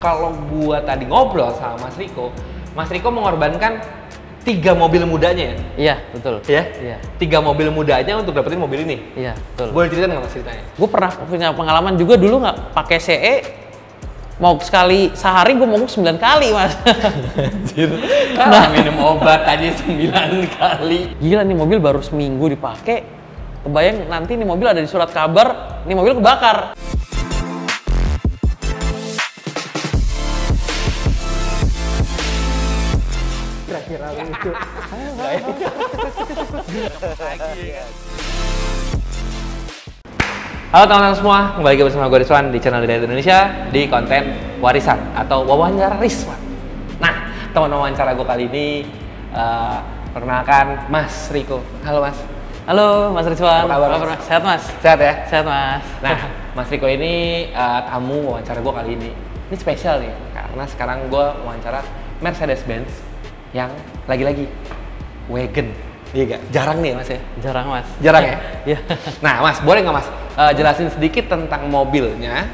kalau gua tadi ngobrol sama Mas Riko mengorbankan 3 mobil mudanya ya? Iya, betul. Ya? Iya. 3 mobil mudanya untuk dapetin mobil ini? Iya, betul. Boleh ceritain nggak Mas ceritanya? Gue pernah punya pengalaman juga dulu nggak pakai CE, mau sekali sehari gue mogok 9 kali, Mas. Anjir. Nah, minum obat aja 9 kali. Gila nih, mobil baru seminggu dipakai. Kebayang nanti nih mobil ada di surat kabar, nih mobil kebakar. Kira-kira lucu. Halo teman-teman semua, kembali lagi bersama gue Rizwan di channel Lidayat Indonesia di konten warisan atau wawancara Rizwan. Nah, teman wawancara gue kali ini perkenalkan Mas Riko. Halo Mas. Halo Mas Rizwan. Apa kabar, Mas? Sehat Mas? Sehat ya? Sehat Mas. Nah, Mas Riko ini tamu wawancara gue kali ini. Ini spesial nih, karena sekarang gue wawancara Mercedes-Benz yang lagi-lagi wagon. Iya gak? Jarang nih Mas ya? Jarang Mas. Jarang ya? Iya. Nah Mas, boleh nggak Mas jelasin sedikit tentang mobilnya,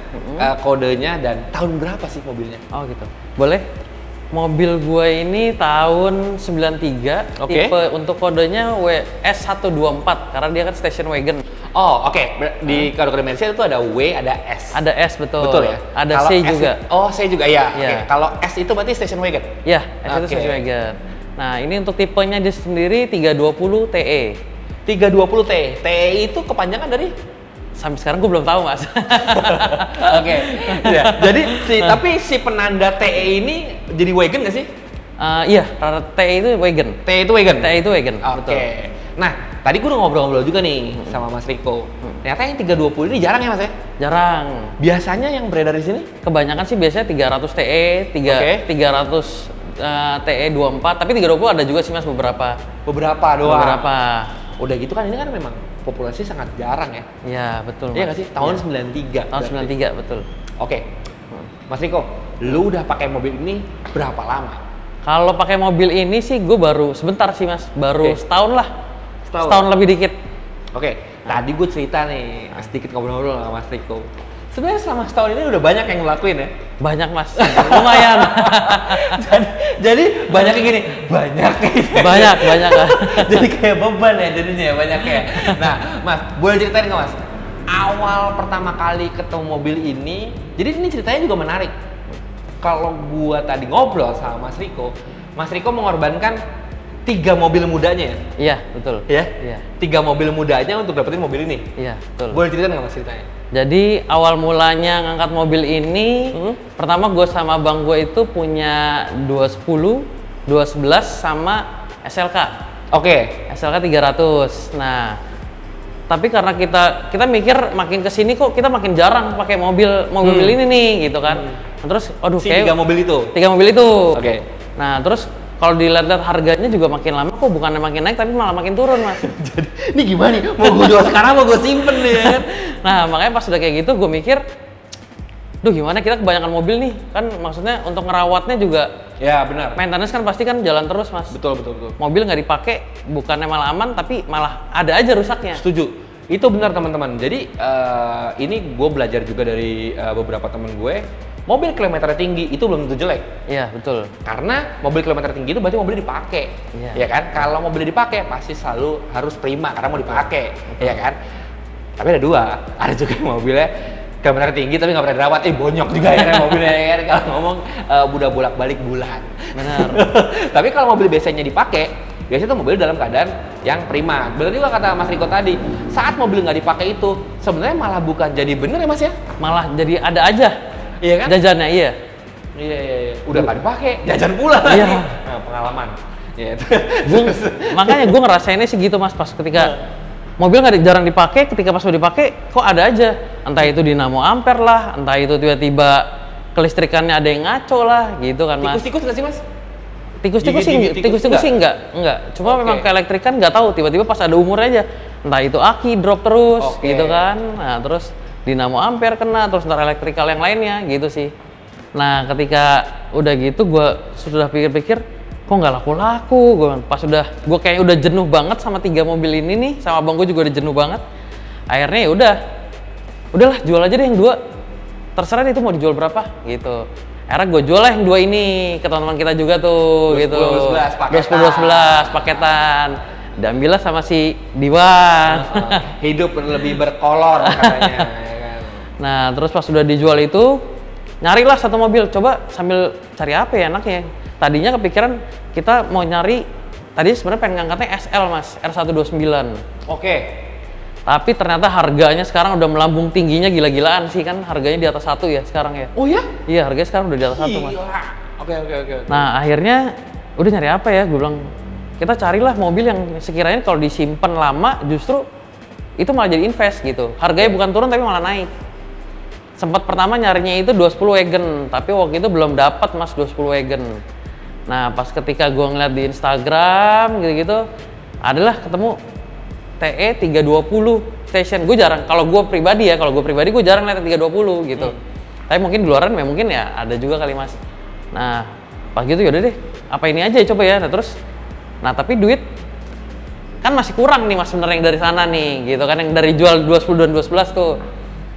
kodenya, dan tahun berapa sih mobilnya? Oh gitu. Boleh. Mobil gue ini tahun 93, Oke. tipe untuk kodenya WS124 karena dia kan station wagon. Oh oke. Di kode-kode Mercedes itu ada W, ada S. Ada S, betul. Betul ya? Ada Kalau C S juga. Oh C juga ya. Iya. Oke. Kalau S itu berarti station wagon. Ya, S itu Oke. station wagon. Nah, ini untuk tipenya dia sendiri 320 TE. 320T. TE itu kepanjangan dari? Sampai sekarang gue belum tahu, Mas. Oke. Ya. Jadi tapi si penanda TE ini jadi wagon nggak sih? Iya, rata TE itu wagon. TE itu wagon. TE itu wagon, Oke. betul. Nah, tadi gue udah ngobrol-ngobrol juga nih sama Mas Riko. Ternyata yang 320 ini jarang ya Mas ya? Jarang. Biasanya yang beredar di sini? Kebanyakan sih biasanya 300 TE, Oke. 300 TE 24, tapi 320 ada juga sih Mas beberapa. Beberapa doang. Beberapa. Udah gitu kan ini kan memang populasi sangat jarang ya. Iya, betul. Iya Mas. nggak sih? Tahun Iya. 93. Tahun berarti. 93, betul. Oke. Mas Riko, lu udah pakai mobil ini berapa lama? Kalau pakai mobil ini sih gue baru sebentar sih Mas, baru Oke. setahun lah. Setahun? Setahun lebih dikit. Oke, tadi gue cerita nih, sedikit ngobrol-ngobrol sama Mas Riko. Sebenarnya selama setahun ini udah banyak yang ngelakuin ya? Banyak Mas, lumayan. jadi banyaknya gini, banyak banyak kan. Jadi kayak beban ya jadinya ya banyaknya. Nah Mas, boleh ceritain nggak Mas? Awal pertama kali ketemu mobil ini, jadi ini ceritanya juga menarik. Kalau gua tadi ngobrol sama Mas Riko mengorbankan 3 mobil mudanya ya? Iya, betul. Ya? Iya. 3 mobil mudanya untuk dapetin mobil ini? Iya, betul. Boleh ceritain nggak Mas ceritanya? Jadi awal mulanya ngangkat mobil ini, pertama gue sama bang gue itu punya 210, 211 sama SLK. Oke. SLK 300. Nah, tapi karena kita mikir makin kesini kok kita makin jarang pakai mobil ini nih gitu kan. Terus, aduh Si kayak 3 mobil itu? 3 mobil itu. Oke. Nah, terus kalau dilihat-lihat harganya juga makin lama kok bukannya makin naik tapi malah makin turun, Mas. Jadi, ini gimana nih? Mau gue jual sekarang, mau gue simpen nih ya kan? Nah, makanya pas udah kayak gitu gue mikir, duh gimana kita kebanyakan mobil nih, kan maksudnya untuk ngerawatnya juga Ya benar. maintenance kan pasti kan jalan terus Mas. Betul. Mobil nggak dipakai bukannya malah aman tapi malah ada aja rusaknya. Setuju. Itu benar teman-teman. Jadi ini gue belajar juga dari beberapa teman gue. Mobil kilometer tinggi itu belum tentu jelek. Iya betul. Karena mobil kilometer tinggi itu berarti mobil dipakai. Iya. Ya kan? Kalau mobil dipakai pasti selalu harus prima karena mau dipakai. Ya kan? Tapi ada dua. Ada juga yang mobilnya kilometer tinggi tapi nggak pernah dirawat. Bonyok juga ya kan mobilnya ya kan? Kalau ngomong udah bolak-balik bulan. Benar. Tapi kalau mobil biasanya dipakai, biasanya tuh mobil dalam keadaan yang prima. Benar juga kata Mas Riko tadi, saat mobil nggak dipakai itu sebenarnya malah bukan jadi bener ya Mas ya? Malah jadi ada aja. Iya kan? Jajannya iya. Iya. Udah nggak dipakai, jajan pula Iya. lagi. Nah, pengalaman. Ya, Makanya gue ngerasainnya sih gitu Mas, pas ketika mobil jarang dipakai, ketika pas mau dipakai kok ada aja. Entah itu dinamo ampere lah, entah itu tiba-tiba kelistrikannya ada yang ngaco lah, gitu kan Mas. Tikus-tikus nggak sih Mas? Tikus-tikus sih enggak. Cuma Oke. memang keelektrikan nggak tahu, tiba-tiba pas ada umurnya aja. Entah itu aki drop terus, Oke. gitu kan. Nah, terus dinamo ampere kena, terus ntar elektrikal yang lainnya, gitu sih. Nah, ketika udah gitu gue sudah pikir-pikir, kok nggak laku-laku. Gue kayak udah jenuh banget sama 3 mobil ini nih, sama abang gue juga udah jenuh banget. Akhirnya ya udahlah jual aja deh yang 2. Terserah deh itu mau dijual berapa, gitu. Akhirnya gue jual lah yang 2 ini ke teman-teman kita juga tuh 20, gitu. 11 paketan. Diambil lah sama si Diwan. Hidup lebih berkolor katanya. Ya kan? Nah terus pas sudah dijual itu, nyarilah satu mobil. Coba sambil cari apa ya enaknya. Tadinya kepikiran kita mau nyari, tadi sebenarnya pengen ngangkatnya SL mas, R129. Oke. Tapi ternyata harganya sekarang udah melambung tingginya gila-gilaan sih kan, harganya di atas 1 ya sekarang ya. Oh ya? Iya harganya sekarang udah di atas 1 mas. Oke. Nah akhirnya udah nyari apa ya, gue bilang kita carilah mobil yang sekiranya kalau disimpan lama justru itu malah jadi invest gitu. Harganya bukan turun tapi malah naik. Sempat pertama nyarinya itu 210 Wagon, tapi waktu itu belum dapat mas 210 Wagon. Nah pas ketika gue ngeliat di Instagram gitu-gitu, adalah ketemu TE 320 station. Gue jarang, kalau gue pribadi gue jarang lihat 320 gitu. Tapi mungkin di luaran ya mungkin ya ada juga kali mas. Nah pas gitu yaudah deh, apa ini aja coba ya. Nah tapi duit kan masih kurang nih mas sebenarnya yang dari sana nih gitu kan, yang dari jual 210 dan 211 tuh.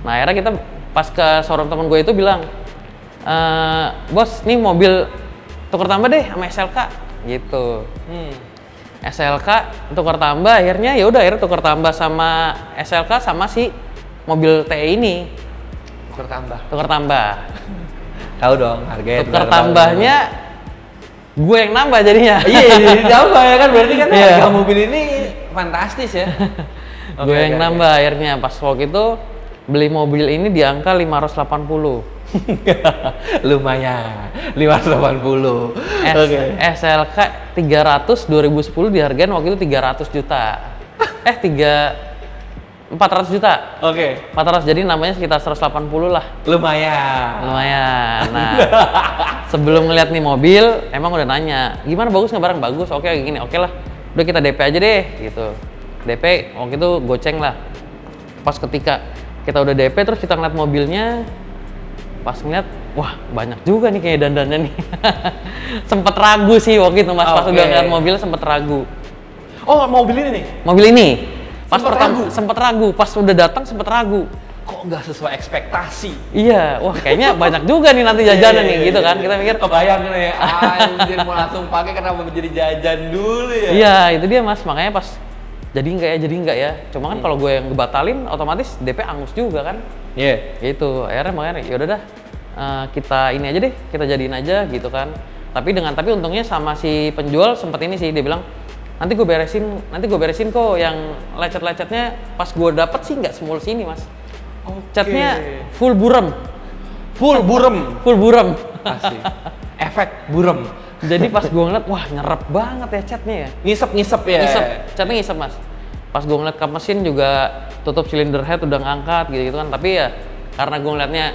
Nah akhirnya kita pas ke showroom teman gue itu bilang, bos nih mobil tukar tambah deh sama SLK gitu. SLK tukar tambah, akhirnya ya udah tukar tambah sama SLK sama si mobil TE ini. Tukar tambah. Tahu dong harganya. Tukar tambahnya gue yang nambah jadinya. Iya, jadi nambah ya kan, berarti kan harga mobil ini fantastis ya. Gue yang nambah akhirnya pas waktu itu beli mobil ini di angka 580. Lumayan, 580. SLK 300 2010 dihargain waktu itu 300 juta. 400 juta. Oke. 400, jadi namanya sekitar 180 lah. Lumayan. Nah, sebelum ngeliat nih mobil, emang udah nanya, gimana bagus nggak barang? Bagus, oke gini, oke lah. Udah kita DP aja deh, gitu. DP waktu itu goceng lah. Pas ketika kita udah DP, terus kita ngeliat mobilnya, pas ngeliat, wah banyak juga nih kayak dandannya nih. Sempet ragu sih waktu itu mas, pas udah ngeliat mobil sempet ragu. Oh mobil ini nih? Mobil ini. Pas pertama sempet ragu, pas udah datang sempet ragu. Kok nggak sesuai ekspektasi? Iya, wah kayaknya banyak juga nih nanti jajanan nih gitu kan. Kita mikir, kebayang nih, anjir mau langsung pakai kenapa menjadi jajan dulu ya? Iya, itu dia mas, makanya pas jadi enggak ya. Cuma kan kalau gue yang ngebatalin, otomatis DP angus juga kan. Iya. Gitu, akhirnya makanya yaudah dah, kita ini aja deh, kita jadiin aja gitu kan. Tapi untungnya sama si penjual sempet ini sih, dia bilang, nanti gue beresin kok, yang lecet-lecetnya pas gue dapet sih nggak semulus ini mas. Catnya full buram. Asik. Efek buram. Jadi pas gue ngeliat, wah nyerap banget ya catnya ya. Ngisep ya. Catnya ngisep mas. Pas gue ngeliat kap mesin juga tutup cylinder head udah ngangkat gitu kan. Tapi ya karena gue ngeliatnya,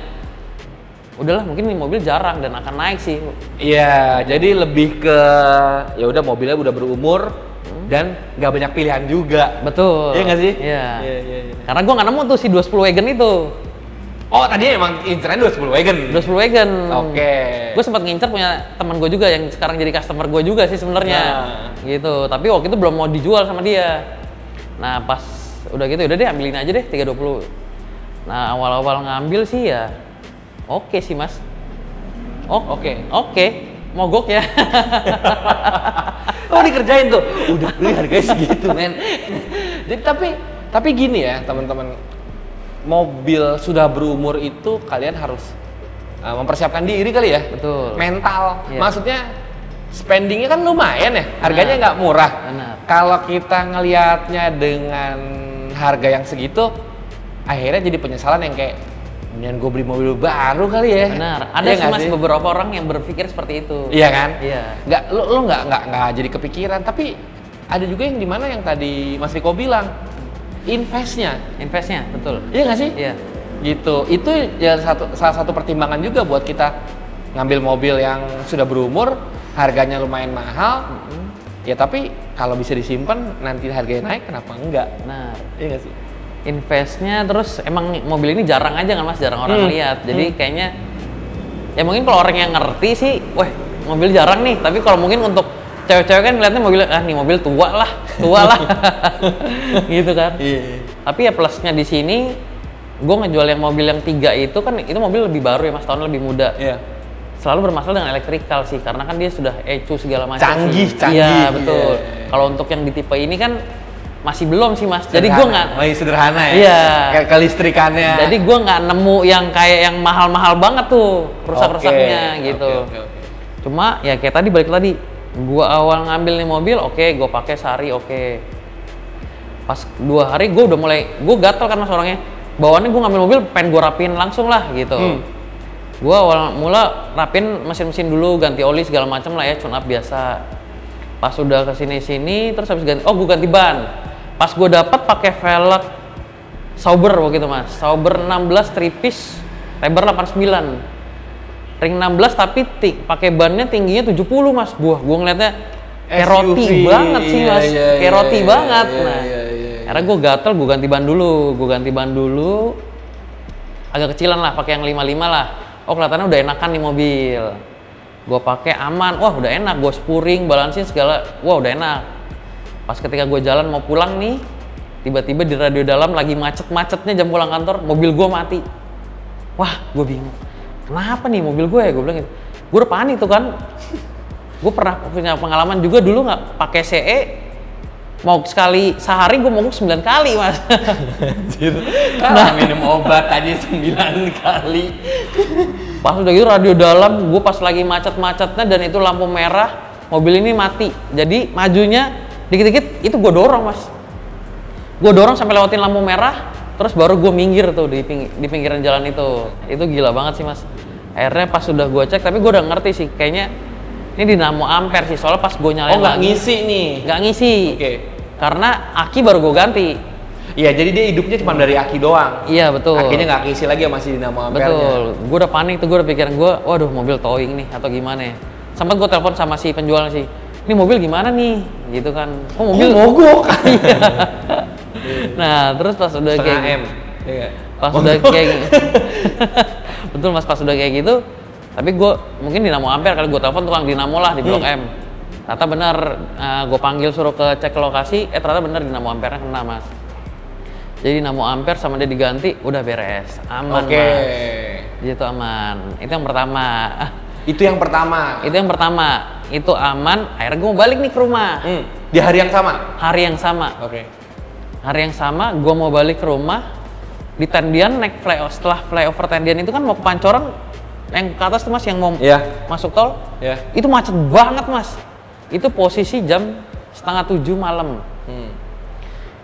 udahlah mungkin ini mobil jarang dan akan naik sih. Iya, jadi lebih ke ya udah mobilnya udah berumur dan nggak banyak pilihan juga. Betul. Iya nggak sih? Iya. Karena gue nggak nemu tuh si 210 Wagon itu. Oh tadi emang inceran 210 Wagon? 210 Wagon. Oke. Gue sempat ngincer punya teman gue juga yang sekarang jadi customer gue juga sih sebenarnya. Gitu. Tapi waktu itu belum mau dijual sama dia. Nah pas udah gitu, udah deh ambilin aja deh 320. Nah awal-awal ngambil sih ya oke sih mas. Oke. Mogok ya. Oh dikerjain tuh. Udah beli harganya segitu men. Jadi tapi gini ya teman-teman, mobil sudah berumur itu kalian harus mempersiapkan diri kali ya. Betul. Mental. Iya. Maksudnya spendingnya kan lumayan ya. Harganya nggak murah. Benar. Kalau kita ngelihatnya dengan harga yang segitu, akhirnya jadi penyesalan yang kayak, mendingan gue beli mobil baru kali ya. Benar. Ada sih mas beberapa orang yang berpikir seperti itu. Iya kan? Iya. Nggak, lo nggak jadi kepikiran. Tapi ada juga yang dimana yang tadi Mas Riko bilang, investnya, betul. Iya nggak sih? Iya. Gitu. Itu ya salah satu pertimbangan juga buat kita ngambil mobil yang sudah berumur, harganya lumayan mahal. Ya tapi kalau bisa disimpan nanti harganya naik, kenapa enggak? Nah, iya nggak sih? Investnya terus emang mobil ini jarang aja kan mas, jarang orang lihat. Jadi kayaknya ya mungkin kalau orang yang ngerti sih, wah mobil jarang nih. Tapi kalau mungkin untuk cewek-cewek kan ngeliatnya mobil, nih mobil tua lah, gitu kan. Iya. Tapi ya plusnya di sini, gue ngejual yang mobil yang 3 itu kan, itu mobil lebih baru ya mas, tahun lebih muda. Iya. selalu bermasalah dengan elektrikal sih, karena kan dia sudah ECU segala macam. Canggih. Iya betul. Kalau untuk yang di tipe ini kan masih belum sih mas. Jadi gue nggak. Masih sederhana ya. Iya. Kayak kelistrikannya. Jadi gue nggak nemu yang kayak yang mahal-mahal banget tuh rusak-rusaknya gitu. Oke. Cuma ya kayak tadi balik tadi, gue awal ngambil nih mobil, oke, gue pakai sehari, oke. Pas 2 hari gue udah mulai, gue gatel kan mas orangnya. Bawaannya gue ngambil mobil, pengen gue rapiin langsung lah gitu. Gue awal mula rapin mesin-mesin dulu, ganti oli segala macam lah ya, tune up biasa. Pas udah kesini-sini, terus habis ganti, gue ganti ban. Pas gue dapat pakai velg Sauber begitu mas, Sauber 16 3-piece, lebar 89, ring 16 tapi pakai bannya tingginya 70 mas. Gue ngeliatnya kayak roti banget sih mas, kayak roti banget. Nah, akhirnya gue gatel, gue ganti ban dulu, agak kecilan lah, pakai yang 55 lah. Oh kelihatannya udah enakan nih mobil, gue pakai aman, wah udah enak, gue spuring, balansin segala, wah udah enak. Pas ketika gue jalan mau pulang nih, tiba-tiba di radio dalam lagi macet-macetnya jam pulang kantor, mobil gue mati. Wah gue bingung, kenapa nih mobil gue ya, gue bilang gitu. Gue udah panik tuh kan, gue pernah punya pengalaman juga dulu nggak pakai CE, mau sekali sehari gue mogok 9 kali mas. Nah, minum obat aja 9 kali. Pas udah gitu radio dalam, gue pas lagi macet-macetnya dan itu lampu merah, mobil ini mati. Jadi majunya dikit-dikit itu gue dorong mas. Gue dorong sampai lewatin lampu merah, terus baru gue minggir tuh di pinggiran jalan itu. Itu gila banget sih mas. Akhirnya pas udah gue cek, tapi gue udah ngerti sih, kayaknya ini dinamo ampere sih, soalnya pas gue nyalain nggak ngisi nih? Nggak ngisi. Oke. Karena aki baru gue ganti. Iya, jadi dia hidupnya cuma dari aki doang. Iya betul. Akinya nggak ngisi lagi, masih dinamo ampernya. Betul. Gue udah panik tuh, gue udah pikiran gue, waduh mobil towing nih atau gimana ya. Sempat gue telepon sama si penjual sih, ini mobil gimana nih? Gitu kan. Oh mobil mogok. Nah terus pas udah kayak M. Pas udah kayak betul mas, pas udah kayak gitu, tapi gue mungkin dinamo ampere kali, gue telepon tukang dinamo lah di Blok M. Ternyata benar, gue panggil suruh cek ke lokasi, ternyata benar dinamo ampernya kena mas. Jadi dinamo ampere sama dia diganti, udah beres, aman mas. Gitu aman. Itu yang pertama. Itu yang pertama. Itu aman. Akhirnya gue mau balik nih ke rumah. Di hari yang sama. Hari yang sama, gue mau balik ke rumah. Di Tendian naik setelah flyover Tendian itu kan mau ke Pancoran, yang ke atas tuh mas, yang mau masuk tol. Itu macet banget mas. Itu posisi jam 6:30 malam.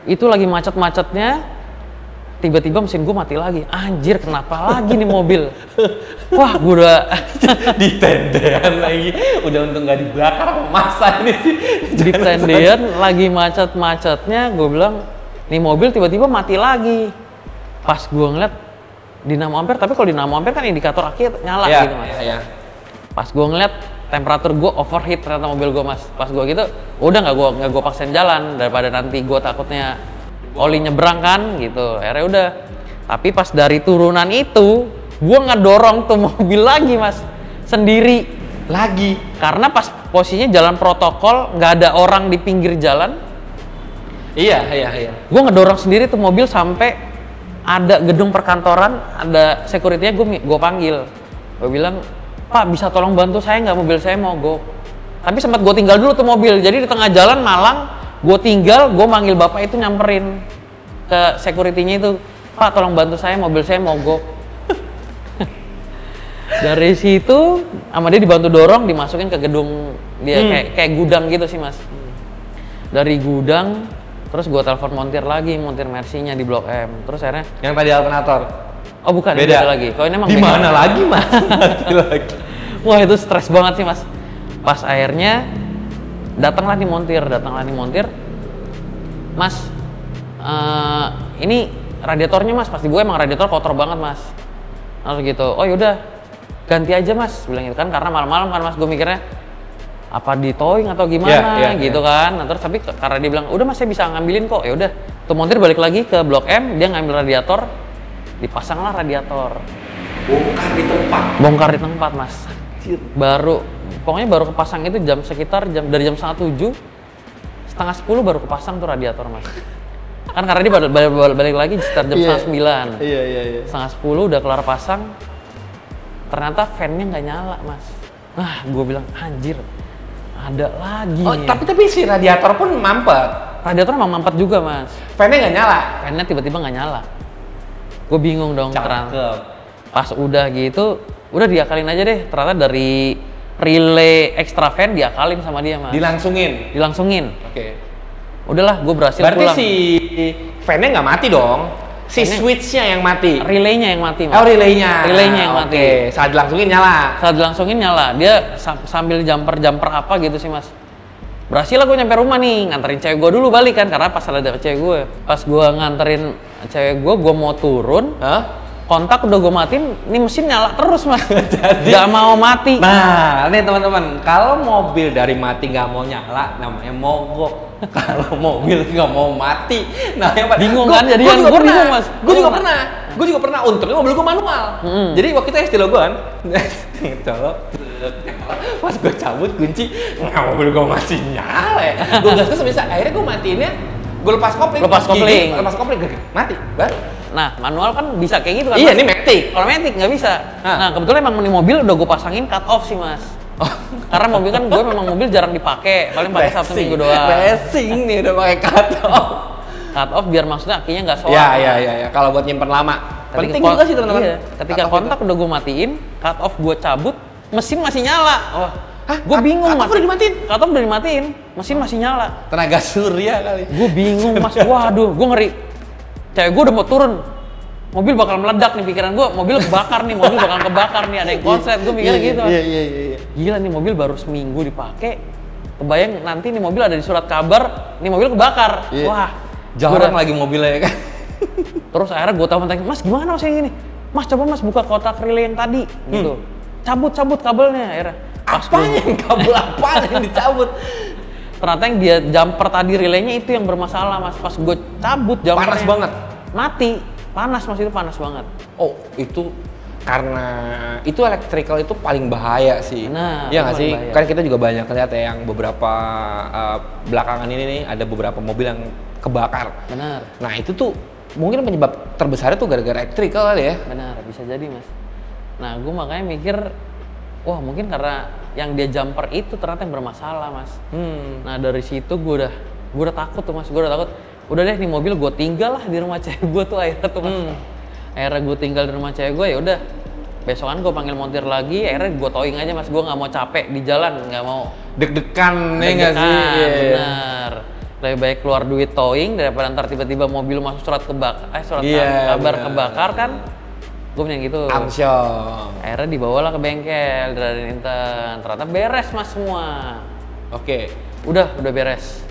Itu lagi macet-macetnya, tiba-tiba mesin gue mati lagi. Anjir, kenapa lagi nih mobil? Wah, gue udah di Tendian lagi. Udah untung nggak dibakar sama masa ini sih. Di Tendian lagi macet-macetnya, gue bilang, nih mobil tiba-tiba mati lagi. Pas gue ngeliat dinamo ampere, tapi kalau dinamo ampere kan indikator aki nyala gitu mas. Pas gue ngeliat temperatur gue overheat ternyata mobil gue mas. Pas gue gitu, udah nggak gue paksain jalan daripada nanti gue takutnya oli nyebrang kan gitu. Akhirnya udah. Tapi pas dari turunan itu, gue ngedorong tuh mobil lagi mas, sendiri lagi. Karena pas posisinya jalan protokol, nggak ada orang di pinggir jalan. Iya. Gue ngedorong sendiri tuh mobil sampai ada gedung perkantoran, ada security-nya, gue panggil. Gue bilang, Pak bisa tolong bantu saya nggak, mobil saya mogok. Tapi sempat gue tinggal dulu tuh mobil, jadi di tengah jalan Malang, gue tinggal, gue manggil bapak itu nyamperin ke security-nya itu, Pak tolong bantu saya, mobil saya mogok. Dari situ, sama dia dibantu dorong, dimasukin ke gedung, dia kayak gudang gitu sih mas. Dari gudang, terus gue telepon montir Mercy-nya di Blok M. Terus akhirnya yang tadi alternator. Oh bukan, beda lagi. Kalau ini emang di mana lagi mas? Lagi. Wah itu stres banget sih mas. Pas akhirnya datanglah nih montir. Mas, ini radiatornya mas. Pasti gue emang radiator kotor banget mas. Lalu gitu. Oh yaudah, ganti aja mas. Bilang gitu kan, karena malam-malam kan mas. Gue mikirnya apa di towing atau gimana gitu kan. Nah, terus tapi karena dia bilang udah mas saya bisa ngambilin kok, ya udah tuh montir balik lagi ke Blok M, dia ngambil radiator, dipasanglah radiator, bongkar di tempat mas. Pokoknya baru kepasang itu sekitar dari jam 7:30, 9:30 baru kepasang tuh radiator mas. Kan karena dia balik lagi sekitar jam 9:30. 9:30 udah kelar pasang. ternyata fan-nya nggak nyala mas. Nah gue bilang anjir ada lagi Oh, nih. tapi si radiator pun mampet. Radiator emang mampet juga mas. Fan-nya nggak nyala. Fan-nya tiba-tiba nggak nyala. Gue bingung dong. Cakep. Pas udah gitu, udah diakalin aja deh. Ternyata dari relay extra fan diakalin sama dia mas. Dilangsungin. Oke. Udahlah, gue berhasil Berarti pulang. si fan-nya nggak mati dong? Si switch-nya yang mati? Relaynya yang mati mas. Oh, relaynya yang mati. Oke, saat dilangsungin nyala? Saat dilangsungin nyala. Dia sambil jumper apa gitu sih mas. Berhasil lah gue nyampe rumah nih, nganterin cewek gue dulu balik kan, karena pas ada cewek gue. Pas gue nganterin cewek gue mau turun, kontak udah gue matiin, ini mesin nyala terus mas. Jadi nggak mau mati. Nah, nih teman-teman, kalau mobil dari mati nggak mau nyala, namanya mogok. Kalau mobil nggak mau mati, namanya apa? Bingung kan? Jadi yang gue bingung mas. Gue juga pernah. Untungnya mobil gue manual. Jadi waktu itu estilo gue kan, colok. Pas gue cabut kunci, mobil gue masih nyala. Gue gas sebisa, akhirnya gue matiinnya. Gue lepas kopling, mati, baru. Nah, manual kan bisa kayak gitu kan? Iya, mas? ini matic. Kalau matic nggak bisa. Nah, kebetulan emang di mobil udah gue pasangin cut off sih mas. Karena mobil kan gue memang mobil jarang dipakai, paling pakai Sabtu Minggu doang. Racing nih udah pakai cut off. Cut off biar maksudnya akinya nggak soal. Iya. Kalau buat nyimpen lama. Penting juga sih teman-teman. Iya. Ketika kontak udah gue matiin, cut off gue cabut, mesin masih nyala. Wah, gue bingung. Cut off udah dimatiin? Cut off udah dimatiin, mesin masih nyala. Tenaga surya kali. Gue bingung mas, waduh, gue ngeri. Cewek gue udah mau turun, mobil bakal meledak nih pikiran gue, mobil kebakar nih, ada yang konslet, gue mikirnya gitu. Iya. Gila nih mobil baru seminggu dipakai, kebayang nanti nih mobil ada di surat kabar, nih mobil kebakar. Iya. Wah, jarang lagi mobilnya ya kan. Terus akhirnya gue tanya, mas gimana mas yang ini? Mas coba mas buka kotak relay yang tadi, gitu. Cabut kabelnya akhirnya. Kabel apaan yang dicabut? Ternyata yang dia jumper tadi relaynya itu yang bermasalah mas. Pas gue cabut jumpernya Panas banget? Mati, panas mas, itu panas banget. Oh itu karena itu electrical itu paling bahaya sih. Nah, iya nggak sih? bahaya. Kan kita juga banyak lihat ya yang beberapa belakangan ini nih ada beberapa mobil yang kebakar. Benar. Nah itu tuh mungkin penyebab terbesarnya tuh gara-gara electrical kali ya. Benar, bisa jadi mas. Nah gue makanya mikir, wah mungkin karena yang dia jumper itu ternyata yang bermasalah mas. Nah dari situ gue udah takut tuh mas, udah deh nih mobil gue tinggal lah di rumah cewek gue tuh akhirnya tuh mas. Akhirnya gue tinggal di rumah cewek gue, ya udah besokan gue panggil montir lagi, akhirnya gue towing aja mas, gue nggak mau capek di jalan, nggak mau deg-degan nih nggak sih? Benar. Lebih baik keluar duit towing daripada ntar tiba-tiba mobil masuk surat kabar kebakar kan. Gue punya gitu. Amsyong. Akhirnya dibawalah ke bengkel dari Inten. Ternyata beres mas semua. Oke. Udah beres.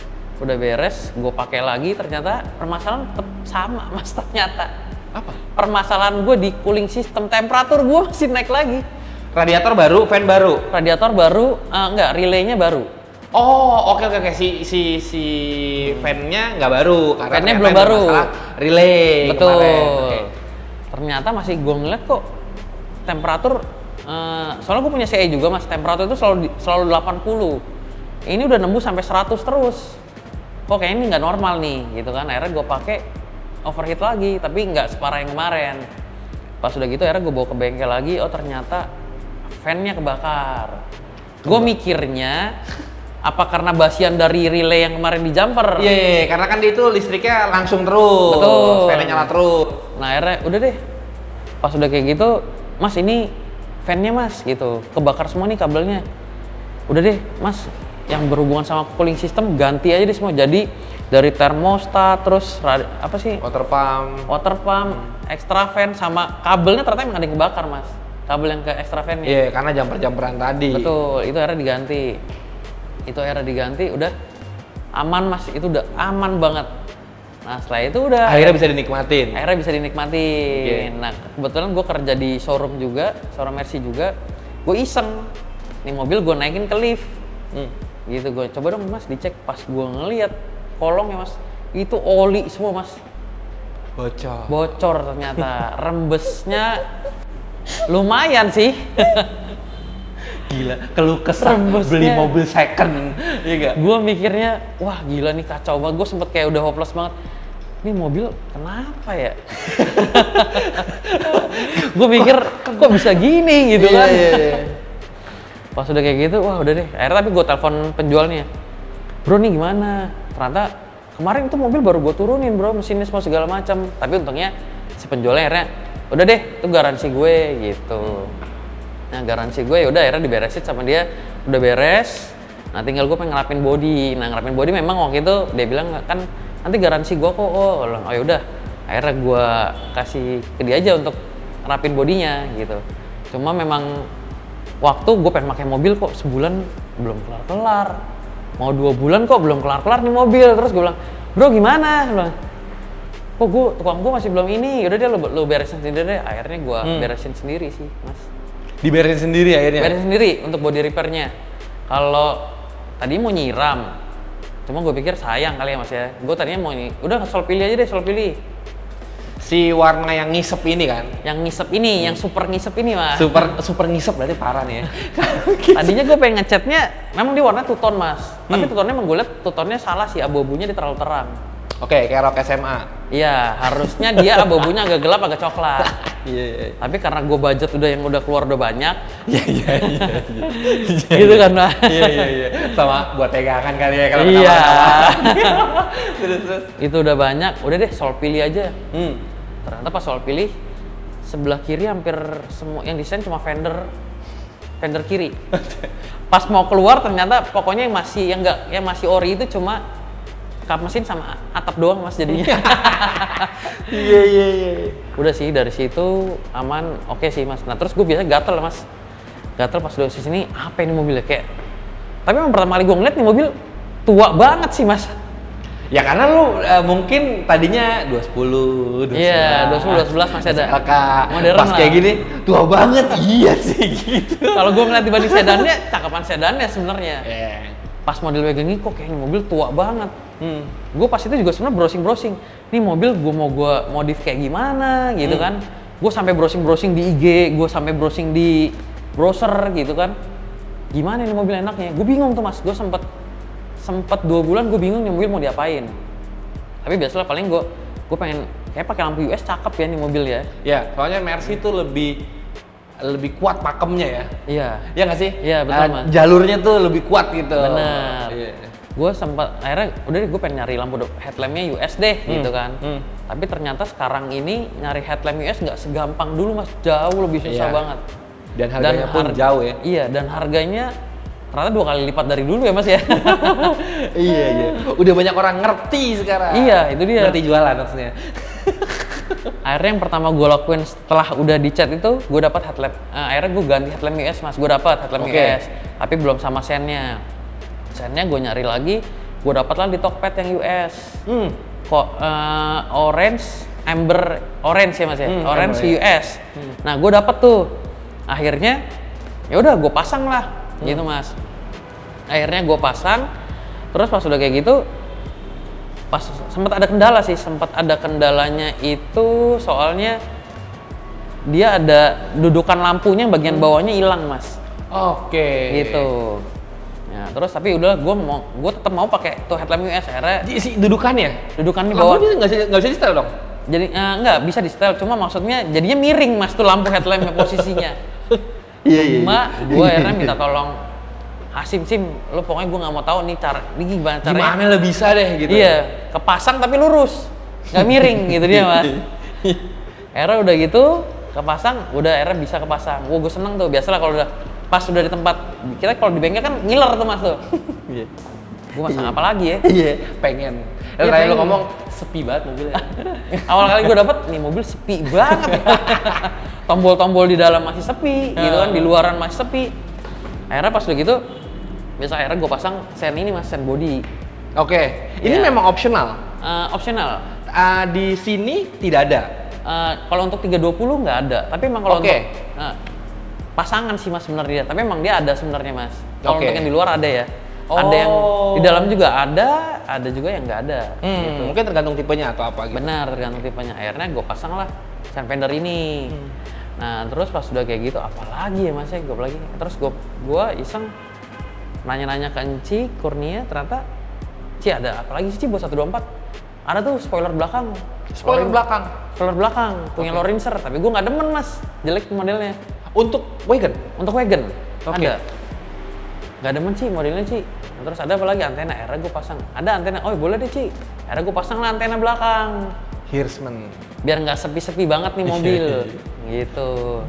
Gue pakai lagi, ternyata permasalahan tetap sama mas ternyata. Apa? Permasalahan gue di cooling system, temperatur gue masih naik lagi. Radiator baru, fan baru. Radiator baru, enggak, relaynya baru. Oh, oke. Si fan-nya nggak baru karena Fan-nya belum baru. Relay. Betul. Kemarin. Okay. Ternyata masih gue ngeliat kok temperatur, soalnya gue punya CE juga mas, temperatur itu selalu 80. Ini udah nembus sampai 100 terus. Kok kayaknya ini nggak normal nih, gitu kan? Akhirnya gue pakai overheat lagi, tapi nggak separah yang kemarin. Pas udah gitu akhirnya gue bawa ke bengkel lagi, oh ternyata fan-nya kebakar. Gue mikirnya apa karena basian dari relay yang kemarin di jumper? Iya, karena kan dia itu listriknya langsung terus. Betul. Fan-nya nyala terus. Nah akhirnya udah deh, pas udah kayak gitu, mas ini fan-nya mas gitu, kebakar semua nih kabelnya. Udah deh mas, yang berhubungan sama cooling system ganti aja deh semua. Jadi dari termostat, terus apa sih? Water pump, extra fan, sama kabelnya ternyata emang ada yang kebakar mas. Kabel yang ke extra fan-nya. Iya, karena jumper-jumperan tadi. Betul, itu akhirnya diganti. Udah aman mas, itu udah aman banget. Nah setelah itu udah akhirnya bisa dinikmatin. Okay. Nah kebetulan gue kerja di showroom Mercy juga. Gue iseng nih mobil gue naikin ke lift. Gitu, gue coba dong mas dicek. Pas gue ngeliat kolongnya mas, itu oli semua mas. Bocor ternyata. Rembesnya lumayan sih. Gila, keluh kesah beli mobil second, iya gak? Gue mikirnya, wah gila nih kacau banget, gue sempet kayak udah hopeless banget. ini mobil kenapa ya? Gue pikir kok bisa gini gitu kan. Pas udah kayak gitu, wah udah deh. Akhirnya tapi gue telepon penjualnya, bro nih gimana? Ternyata kemarin itu mobil baru gue turunin bro, mesinnya semua segala macam. Tapi untungnya si penjualnya akhirnya, udah deh, itu garansi gue gitu. Nah garansi gue ya udah akhirnya diberesin sama dia, udah beres. Nah tinggal gue pengen ngerapin body. Nah ngerapin body memang waktu itu dia bilang kan nanti garansi gue kok. Oh ya udah. Akhirnya gue kasih ke dia aja untuk ngerapin bodinya gitu. Cuma memang waktu gue pengen pakai mobil kok sebulan belum kelar-kelar. Mau 2 bulan kok belum kelar-kelar nih mobil. Terus gue bilang, bro gimana? Dia bilang, kok tukang gue masih belum ini. Yaudah deh lo beresin sendiri deh. Akhirnya gue beresin sendiri sih mas. Diberesin sendiri akhirnya? Beresin sendiri untuk body repairnya. Kalau tadi mau nyiram, cuma gue pikir sayang kali ya mas ya. Gue tadinya mau udah sol pilih aja deh, sol pilih. Si warna yang ngisep ini kan? Yang ngisep ini, yang super ngisep ini mas. Super ngisep berarti parah nih ya. Tadinya gue pengen ngecatnya, memang dia warna two tone mas. Tapi two tone-nya emang gue liat two tone-nya salah sih, abu-abunya dia terlalu terang. Oke, kayak rok SMA. Iya, harusnya dia abu-abunya agak gelap, agak coklat. Iya. Tapi karena gue budget udah keluar udah banyak. Iya. Gitu kan mas. Iya. Sama buat pegangan kali ya kalau iya. Terus. Itu udah banyak, udah deh sol pilih aja. Ternyata pas sol pilih, sebelah kiri hampir semua yang desain cuma fender kiri. Pas mau keluar ternyata pokoknya yang masih ori itu cuma kap mesin sama atap doang mas jadinya. Iya. Udah sih dari situ aman, oke sih mas. Nah terus gue biasa gatel mas, gatel pas udah sini apa ini mobilnya kayak. Tapi memang pertama kali gue ngeliat nih mobil tua banget sih mas. Ya karena lu mungkin tadinya 210, 211. Iya, 211 masih ada. Modern pas kayak gini, tua banget. Iya sih gitu. Kalau gue ngeliat dibanding sedannya, cakapan sedannya sebenarnya. Yeah. Pas model wagon ini kok kayaknya mobil tua banget. Gue pas itu juga sebenarnya browsing. Nih mobil gue modif kayak gimana gitu kan. Gue sampai browsing di IG, gue sampai browsing di browser gitu kan. Gimana ini mobil enaknya? Gue bingung tuh mas, gue sempet 2 bulan gue bingung nih mobil mau diapain. Tapi biasalah paling gue pengen kayak pakai lampu US cakep ya nih mobil ya. Ya, soalnya Mercy tuh lebih kuat pakemnya ya. Iya. Iya nggak sih? Iya betul mas. Jalurnya tuh lebih kuat gitu. Benar. Iya. Gue sempat akhirnya udah deh gue pengen nyari lampu headlampnya US deh gitu kan. Tapi ternyata sekarang ini nyari headlamp US nggak segampang dulu mas, jauh lebih susah banget. Dan harganya pun jauh ya. Iya, dan harganya ternyata 2 kali lipat dari dulu ya mas ya. Iya. Udah banyak orang ngerti sekarang. Iya, itu dia. Ngerti jualan maksudnya. Akhirnya yang pertama gue lakuin setelah udah dicat itu, gue dapat headlamp. Akhirnya gue ganti headlamp US mas, gue dapat headlamp US. Tapi belum sama sennya. Sennya gue nyari lagi, gue dapat lah di Tokped yang US. Kok orange, amber orange ya mas ya, orange amber, US. Nah gue dapat tuh. Akhirnya ya udah gue pasang lah. Gitu mas. Akhirnya gue pasang, terus pas udah kayak gitu, pas sempat ada kendalanya itu soalnya dia ada dudukan lampunya bagian bawahnya hilang mas. Oke. Gitu. Ya, terus tapi udah gue tetap mau pakai tuh headlamp US. Akhirnya si dudukannya di bawah. Lampunya nggak bisa di setel dong? Jadi nggak bisa di setel, cuma maksudnya jadinya miring mas tuh lampu headlampnya posisinya. Iya. Gue akhirnya minta tolong Sim, lo pokoknya gue nggak mau tahu nih ini gimana caranya. Gimana lo bisa deh gitu. Iya, kepasang tapi lurus, nggak miring gitu dia mas. Akhirnya udah gitu kepasang, udah akhirnya bisa kepasang. Gue seneng tuh, biasalah kalau udah pas udah di tempat, kita kalau di bengkel kan ngiler tuh mas tuh. Iya. Gue masang apa lagi ya? Iya, pengen. Tadi lo ngomong sepi banget mobilnya. Awal kali gue dapet, nih mobil sepi banget. Tombol-tombol di dalam masih sepi, gitu kan, di luaran masih sepi. Akhirnya pas udah gitu, biasa akhirnya gue pasang sen ini mas, sen body. Oke, ini memang opsional? Opsional. Di sini tidak ada? Kalau untuk 320 nggak ada, tapi emang kalau untuk pasangan sih mas sebenarnya, tapi emang dia ada sebenarnya mas. Kalau untuk yang di luar ada ya. Ada yang di dalam juga ada juga yang nggak ada. Gitu. Mungkin tergantung tipenya atau apa gitu. Benar, tergantung tipenya. Akhirnya gue pasang lah sen fender ini. Nah terus pas udah kayak gitu, apalagi ya mas ya, gue lagi. Terus gue iseng nanya-nanya ke Enci, Kurnia, ternyata Ci ada apalagi sih Ci buat 124? Ada tuh spoiler belakang. Spoiler belakang. Spoiler belakang, punya Lorinser, tapi gue nggak demen mas, jelek modelnya. Untuk wagon? Untuk wagon, Oke. ada. Nggak demen sih modelnya Ci. Terus ada apa lagi, antena, akhirnya gue pasang. Ada antena, oh boleh deh Ci. Akhirnya gue pasang lah antena belakang. Hirschman. Biar nggak sepi-sepi banget nih mobil, gitu.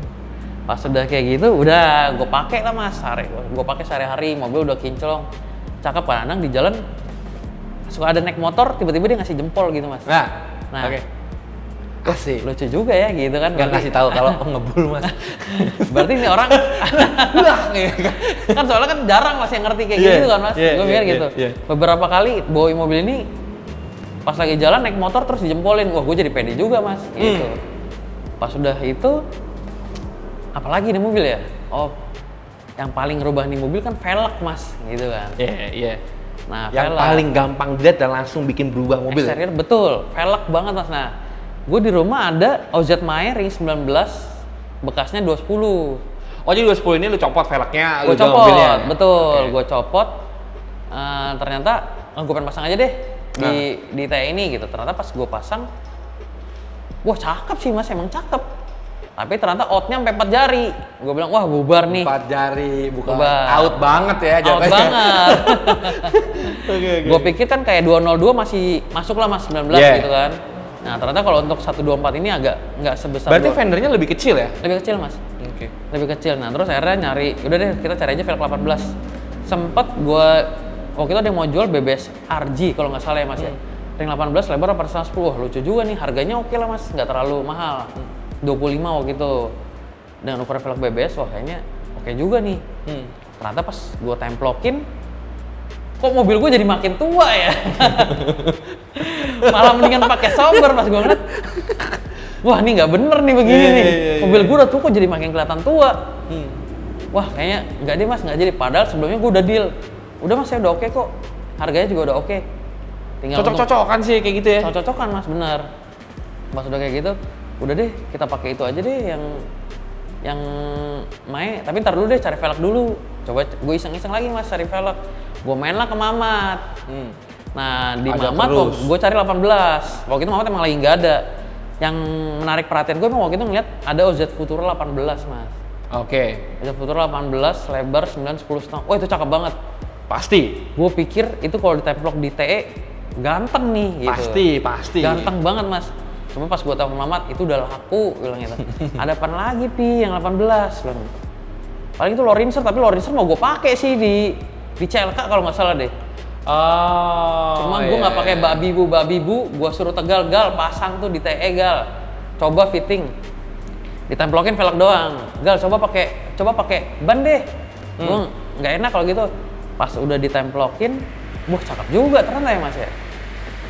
Pas udah kayak gitu, udah gue pakai lah mas. Gue pakai sehari-hari, mobil udah kinclong. Cakep kadang di jalan suka ada naik motor, tiba-tiba dia ngasih jempol gitu mas. Nah. Oke. Kasih. Lucu juga ya gitu kan. Gak ngasih tahu kalau ngebul mas. Berarti ini orang kan soalnya kan jarang mas yang ngerti kayak gitu kan mas. Gue mikir gitu. Beberapa kali bawa mobil ini pas lagi jalan naik motor terus dijempolin. Wah gue jadi pede juga mas. Gitu. Pas udah itu apalagi nih mobil ya? Oh yang paling ngerubah nih mobil kan velg mas gitu kan. Iya. Nah yang velg. paling gampang dilihat dan langsung bikin berubah mobil. Exterior betul, velg banget mas. Nah gue di rumah ada OZ Mae ring 19 bekasnya 210. Oh jadi 210 ini lu copot velgnya, Gue copot, betul. Gue copot. Ternyata gue pengen pasang aja deh di TE ini gitu. Ternyata pas gue pasang, wah cakep sih mas, emang cakep. Tapi ternyata outnya sampai 4 jari. Gue bilang wah bubar nih. 4 jari, bukan Bubar. out banget ya jatuhnya. Out banget. Oke. Gue pikir kan kayak 202 masih masuk lah mas 19 gitu kan. Nah ternyata kalau untuk 124 ini agak nggak sebesar. Berarti fendernya lebih kecil ya? Lebih kecil mas. Oke. Lebih kecil. Nah terus akhirnya nyari, udah deh kita cari aja velg 18. Sempet gue waktu itu ada yang mau jual BBS RG kalau nggak salah ya mas ya. Ring 18 lebar 410. Wah lucu juga nih, harganya oke lah mas, nggak terlalu mahal. 25 waktu itu. Dengan ukuran velg BBS, wah kayaknya oke juga nih. Ternyata pas gue templokin, kok mobil gue jadi makin tua ya? Malah mendingan pakai sober pas gue ngeliat. Wah ini nggak bener nih begini nih. Mobil gue udah tua kok jadi makin kelihatan tua. Wah kayaknya nggak deh mas, nggak jadi. Padahal sebelumnya gue udah deal. Udah mas saya udah oke kok. Harganya juga udah oke. Tinggal Cocok-cocokan sih kayak gitu ya? Cocok-cocokan mas, bener. Pas udah kayak gitu, udah deh kita pakai itu aja deh yang Mae. Tapi ntar dulu deh cari velg dulu. Coba gue iseng-iseng lagi mas cari velg. Gue main lah ke Mamat. Nah di Ada Mamat terus. gue cari 18. Waktu itu Mamat emang lagi nggak ada. Yang menarik perhatian gue emang waktu itu ngeliat ada OZ Futura 18 mas. Oke. OZ Futura 18 lebar 9 10 setengah. Wah itu cakep banget. Pasti. Gue pikir itu kalau ditemplok di TE ganteng nih gitu. Pasti. Ganteng banget mas. Cuma pas gue telepon Mamat itu udah laku bilang gitu. Ada apaan lagi pi yang 18 bilang. Paling itu Lorinser, tapi Lorinser mau gue pakai sih di CLK kalau nggak salah deh. Cuma gue nggak pakai babi bu, gue suruh Tegal gal pasang tuh di TE gal. Coba fitting, ditemplokin velg doang. Gal coba pakai ban deh. Gue nggak enak kalau gitu. Pas udah ditemplokin, wah cakep juga ternyata ya mas ya.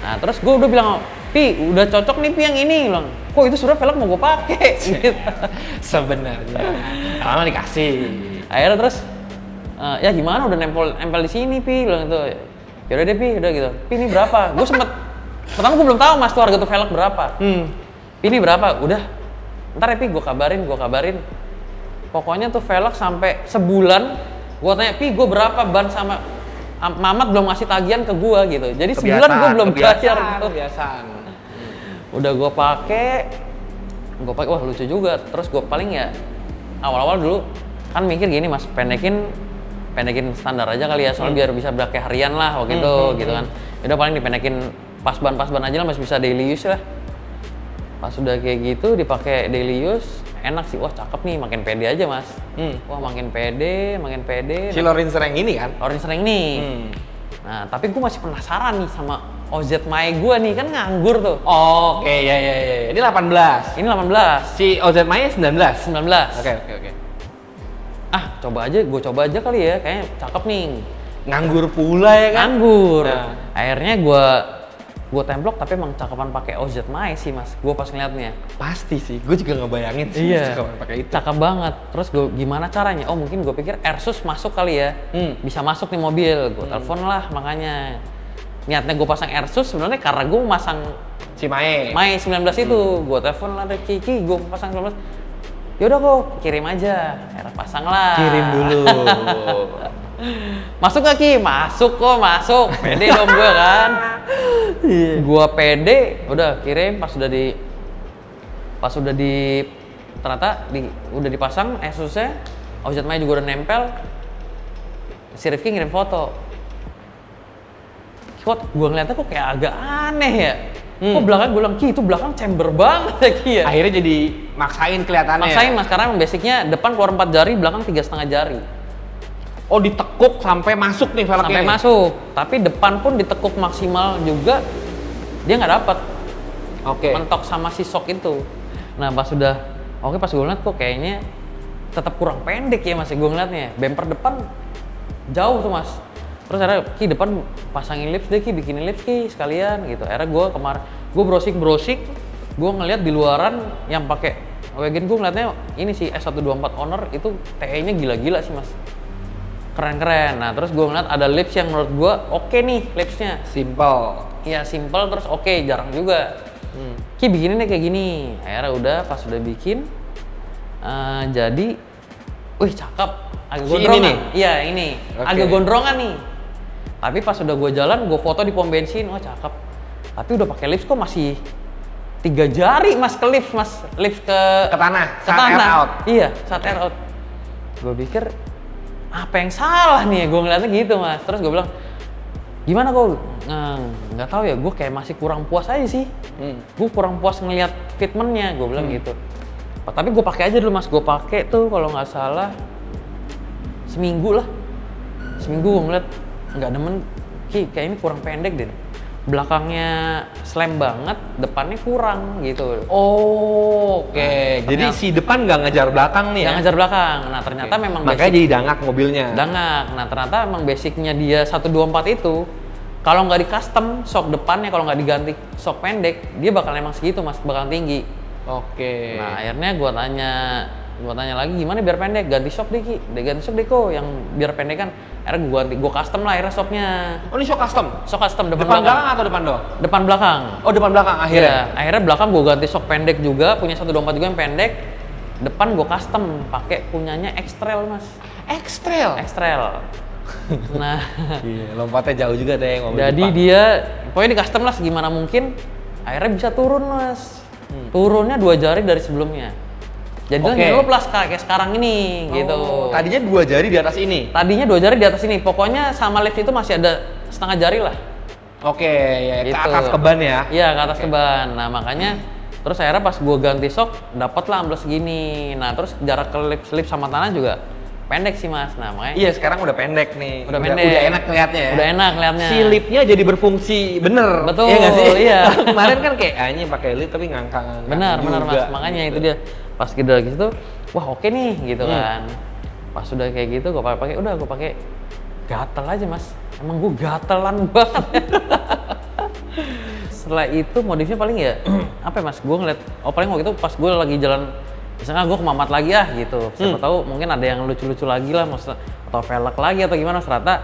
Nah terus gue udah bilang, Pi udah cocok nih Pi yang ini, bilang. Kok itu sudah velg mau gue pakai? Gitu. Sebenarnya, lama dikasih. Akhirnya terus, ya gimana udah nempel di sini Pi, bilang gitu. Yaudah deh Pi, udah gitu. Pi ini berapa? Gue sempet, pertama gue belum tahu mas tuh harga tuh velg berapa. Pi ini berapa? Udah, ntar ya Pi gue kabarin. Pokoknya tuh velg sampai sebulan, gue tanya Pi gue berapa ban sama Mamat belum ngasih tagihan ke gue gitu. Jadi sebulan gue belum bayar gitu. Kebiasaan. Udah gue pakai, wah lucu juga. Terus gue paling ya awal-awal dulu kan mikir gini mas, pendekin standar aja kali ya, soalnya biar bisa pakai harian lah waktu itu gitu kan. Udah paling dipendekin pas ban aja lah, masih bisa daily use lah. Pas udah kayak gitu dipakai daily use, enak sih, wah cakep nih, makin pede aja mas. Wah makin pede. Si Lorinser yang ini kan? Lorinser yang ini. Nah tapi gue masih penasaran nih sama OZ Mae gue nih, kan nganggur tuh. Oke, ya. Ini 18. Ini 18. Si OZ Mae 19. 19. Oke. Coba aja kali ya, kayaknya cakep nih. Nganggur pula ya kan? Nganggur. Nah. Akhirnya gue templok, tapi emang cakapan pakai OZ Mae sih mas. Gue pas ngeliatnya. Pasti sih, gue juga ngebayangin sih cakapan pakai itu. Cakep banget. Terus gue gimana caranya? Oh mungkin gue pikir Airsus masuk kali ya. Bisa masuk nih mobil. Gue telepon lah makanya. Niatnya gue pasang Airsus sebenarnya karena gue masang Si Mae 19 itu. Gue telepon lah, Kiki gue pasang 19. Yaudah kok kirim aja, pasang lah. kirim dulu. Masuk gak Ki? Masuk kok, masuk. Pede dong gue kan. Gua pede, udah kirim pas udah ternyata udah dipasang Asusnya, Ojat Maya juga udah nempel. Si Rifki ngirim foto. Kok gua ngeliatnya kok kayak agak aneh ya. Kok belakang gue bilang, Ki itu belakang chamber banget ya Ki ya. Akhirnya jadi maksain kelihatannya. Maksain mas, karena basicnya depan keluar 4 jari, belakang 3,5 jari. Oh ditekuk sampai masuk nih velgnya. Sampai masuk, tapi depan pun ditekuk maksimal juga, dia nggak dapet. Oke. Mentok sama si shock itu. Nah pas gue ngeliat kok kayaknya tetap kurang pendek ya mas, gue ngeliatnya. Bumper depan jauh tuh mas. Terus akhirnya Ki depan pasangin lips deh Ki, bikinin lips Ki sekalian gitu. Akhirnya gue browsing, gue ngeliat di luaran yang pakai wagon, gue ngeliatnya ini sih S124 Honor itu TE-nya gila-gila sih mas. Keren-keren. Nah terus gue ngeliat ada lips yang menurut gue oke nih lipsnya. Simple. Iya simple terus oke, jarang juga. Ki bikinin deh kayak gini. Akhirnya udah pas udah bikin jadi, wih cakep. Agak gondrongan. Ini nih? Iya ini. Okay. Agak gondrongan nih. Tapi pas udah gue jalan, gue foto di pom bensin, wah cakep. Tapi udah pakai lips kok masih 3 jari mas ke lips mas. Lips ke tanah. Ke tanah. Air out. Iya saat air out. Gue pikir apa yang salah nih? Gue ngeliatnya gitu mas. Terus gue bilang, gimana kok? Nggak tahu ya, gue kayak masih kurang puas aja sih. Gue kurang puas ngeliat fitmentnya, gue bilang gitu. Tapi gue pakai aja dulu mas. Gue pakai tuh kalau nggak salah seminggu lah. Seminggu gue ngeliat nggak demen, Ki kayak ini kurang pendek deh. Belakangnya slam banget, depannya kurang gitu. Oh, oke. Nah, jadi si depan nggak ngejar belakang nih ya? Nggak ngejar belakang. Nah ternyata memang makanya jadi dangak mobilnya. Dangak. Nah ternyata emang basicnya dia 124 itu, kalau nggak di custom shock depannya, kalau nggak diganti shock pendek, dia bakal emang segitu mas, bakal tinggi. Oke. Nah akhirnya gue tanya lagi gimana biar pendek, ganti shock deh Ki, ganti shock deh kok yang biar pendek kan. Akhirnya gue custom lah akhirnya shocknya. Oh ini shock custom? Shock custom depan belakang atau depan doang? Depan belakang. Oh depan belakang akhirnya? Ya, akhirnya belakang gue ganti shock pendek juga, punya 124 juga yang pendek. Depan gue custom, pakai punyanya X-Trail mas. X-Trail? X-Trail. Nah, iya, lompatnya jauh juga deh ngomong. Jadi Jepang. dia, pokoknya di custom lah segimana mungkin, akhirnya bisa turun mas. Turunnya 2 jari dari sebelumnya. Jadi lo plus kayak sekarang ini gitu. Tadinya 2 jari di atas ini? Tadinya 2 jari di atas ini, pokoknya sama lift itu masih ada setengah jari lah. Oke, ya, gitu. Ke atas keban ya? Iya, ke atas keban. Nah makanya, terus akhirnya pas gue ganti shock, dapet lah ambles segini. Nah terus jarak ke lift sama tanah juga pendek sih mas. Nah makanya. Iya sekarang udah pendek nih. Udah pendek. Udah enak ngeliatnya ya? Udah enak ngeliatnya. Si lipnya jadi berfungsi bener. Betul, iya nggak sih? Iya. Kemarin kan kayak ini pakai lip tapi ngangkang. Benar mas, makanya gitu. itu dia. Pas gitu lagi situ, wah oke nih gitu kan. Pas sudah kayak gitu gue pakai, udah gue pakai gatel aja mas. Emang gue gatelan banget. Setelah itu modifnya paling ya apa ya mas? Gue ngeliat, paling waktu itu pas gue lagi jalan, misalnya gue ke Mamat lagi ya gitu. Siapa tahu mungkin ada yang lucu-lucu lagi lah, maksudnya atau velg lagi atau gimana. Ternyata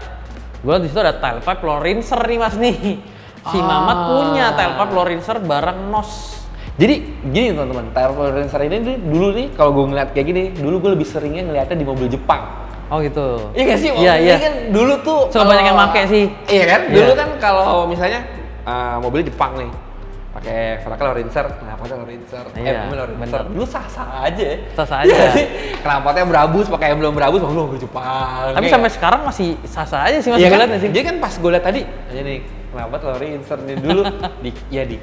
gue di situ ada tailpipe floor rinser nih mas nih. Si Mamat punya tailpipe floor rinser bareng NOS. Jadi gini teman-teman, tailpipe rinser ini dulu nih kalau gue ngeliat kayak gini, dulu gue lebih seringnya ngeliatnya di mobil Jepang. Oh gitu. Iya nggak sih? Iya, iya. Kan dulu tuh suka banyak yang make sih. Iya kan? Dulu kan kalau misalnya mobilnya Jepang nih, pakai velgnya Lorinser, knalpotnya Lorinser, mobil Lorinser. Dulu sah-sah aja. Sah-sah aja. Iya sih? Knalpotnya Brabus, pakai emblem Brabus, mobil Jepang. Tapi sampai sekarang masih sah-sah aja sih mas. Iya kan? Jadi kan pas gue liat tadi, aja nih knalpot Lorinser nih dulu di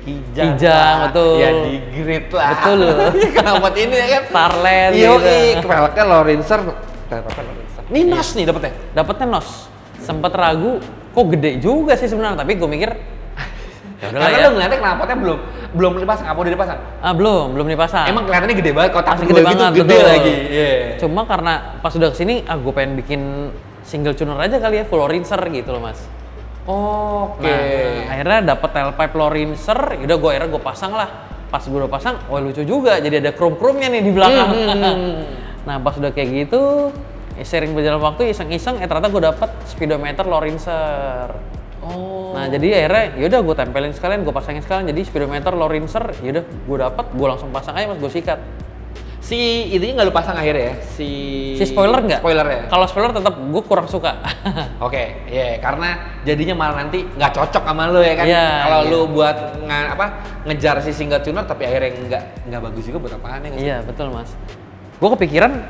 Kijang. Kijang, betul. Ya di Grid lah. Betul loh. Knalpot ini ya kan? Starland gitu. gitu. Velgnya Lorinser. Ini NOS nih dapetnya? Dapetnya NOS. Sempet ragu, kok gede juga sih sebenarnya. Tapi gue mikir, karena lo ngeliatnya knalpotnya belum dipasang, apa udah dipasang? Belum dipasang. Emang kelihatannya gede banget, kotak gede banget, gitu, gede betul. lagi. Cuma karena pas udah kesini, gue pengen bikin single tuner aja kali ya, full rinser gitu loh mas. Oke. Nah, akhirnya dapet tailpipe floor rinser, yaudah gue pasang lah. Pas gue udah pasang, wah lucu juga, jadi ada chrome-chrome-nya nih di belakang. Nah pas udah kayak gitu, sering berjalan waktu, iseng-iseng, ternyata gue dapet speedometer low rinser. Nah jadi akhirnya yaudah gue tempelin sekalian, gue pasangin sekalian, jadi speedometer low rinser, yaudah gue dapet, gue langsung pasang aja mas, gue sikat. Si itunya nggak lu pasang akhirnya ya? Si spoiler nggak? Spoilernya. Kalau spoiler tetap gue kurang suka. Oke, ya karena jadinya malah nanti nggak cocok sama lu ya kan? Iya, Kalau iya. lu buat ngejar si single tuner tapi akhirnya nggak bagus juga buat apaan ya? Iya betul mas. Gue kepikiran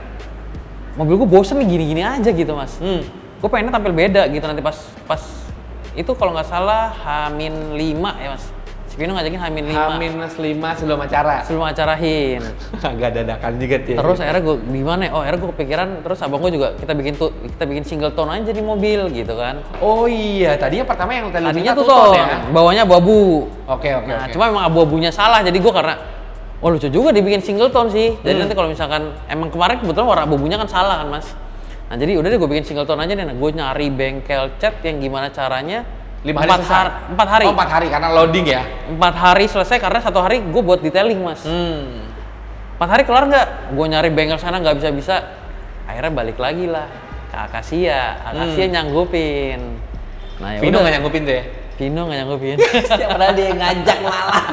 mobil gue bosen nih gini-gini aja gitu mas. Gue pengennya tampil beda gitu nanti pas itu kalau nggak salah H-5 ya mas. Si Vino ngajakin H-5. H-5 sebelum acara. Sebelum acarahin. Agak dadakan juga tuh. Terus akhirnya gue gimana ya? Oh akhirnya gue kepikiran terus abang gue juga kita bikin single tone aja di mobil gitu kan. Oh iya, tadinya pertama yang Tadinya tuh tone ya. Bawahnya abu-abu. Oke. Nah cuma emang abu-abunya salah jadi gue karena oh lucu juga dibikin single tone sih. Jadi nanti kalau misalkan emang kemarin kebetulan warna abu-abunya kan salah kan mas. Nah jadi udah deh gue bikin single tone aja deh. Nah, gue nyari bengkel cat yang gimana caranya 5 hari selesai? 4 hari. Oh 4 hari karena loading ya? 4 hari selesai karena 1 hari gue buat detailing mas. 4 hari kelar nggak? Gue nyari bengkel sana nggak bisa-bisa. Akhirnya balik lagi lah ke Akasia. Akasia nyanggupin. Nah, Vino nggak nyanggupin tuh ya? Vino nggak nyanggupin. Padahal dia ngajak malah.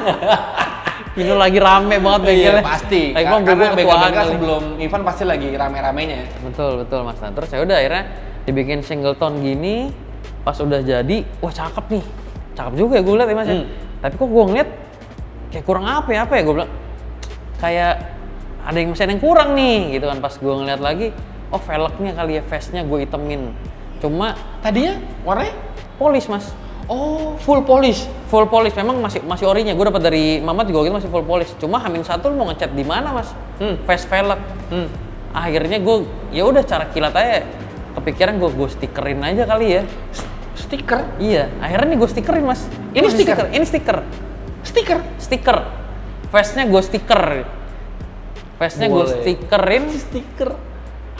Vino lagi rame banget bengkelnya. Iya pasti. Karena bengkel-bengkel sebelum event pasti lagi rame-ramenya. Betul mas. Nah, terus ya udah akhirnya dibikin single tone gini. Pas udah jadi, wah cakep nih. Cakep juga ya gue liat ya mas ya. Tapi kok gue ngeliat kayak kurang apa ya gue bilang. Kayak ada yang masih ada yang kurang nih gitu kan. Pas gue ngeliat lagi, oh velgnya kali ya, face-nya gue itemin. Cuma tadinya warnanya polish mas. Oh, full polish. Full polish, memang masih orinya. Gue dapat dari Mamat juga gitu masih full polish. Cuma H-1 lu mau ngecat di mana mas? Face velg. Akhirnya gue ya udah cara kilat aja. Kepikiran gue stikerin aja kali ya. Stiker? Iya, akhirnya nih gue stikerin mas. Ini stiker? Ini stiker. Stiker? Stiker. Face-nya gue stiker. Face-nya gue stikerin. Stiker.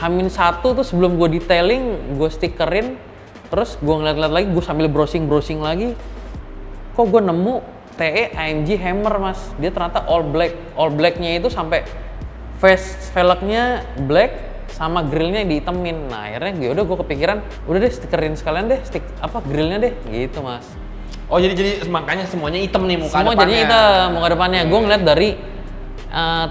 H-1 tuh sebelum gue detailing, gue stikerin. Terus gue ngeliat-ngeliat lagi, gue sambil browsing lagi. Kok gue nemu TE AMG Hammer mas. Dia ternyata all black. All blacknya itu sampai face velgnya black. Sama grillnya dihitemin. Nah akhirnya yaudah gue kepikiran udah deh stikerin sekalian deh grillnya deh gitu mas. Oh jadi makanya semuanya hitam nih muka semua depannya. Jadinya hitam muka depannya. Gue ngeliat dari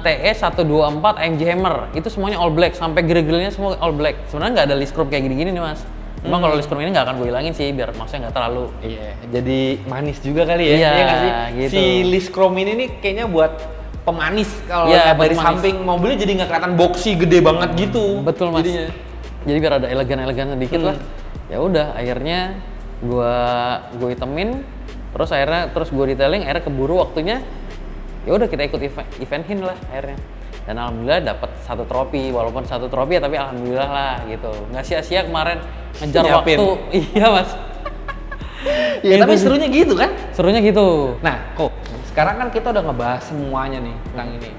TE 124 AMG Hammer itu semuanya all black sampai grillnya semua all black. Sebenarnya nggak ada list chrome kayak gini-gini nih mas. Cuma kalau list chrome ini nggak akan gue hilangin sih biar maksudnya nggak terlalu. Iya. Jadi manis juga kali ya. Iya nggak sih? gitu. Si list chrome ini nih kayaknya buat pemanis kalau dari samping mobilnya jadi nggak kelihatan boxy gede banget gitu. Betul mas. Jadinya. Jadi biar ada elegan sedikit lah. Ya udah akhirnya gue itemin terus gue detailing akhirnya keburu waktunya. Ya udah kita ikut event hin lah akhirnya. Dan alhamdulillah dapat 1 trofi walaupun 1 trofi ya tapi alhamdulillah lah gitu. Nggak sia-sia kemarin ngejar waktu. Iya mas. Ya tapi serunya gitu kan? Serunya gitu. Nah kok sekarang kan kita udah ngebahas semuanya nih tentang ini.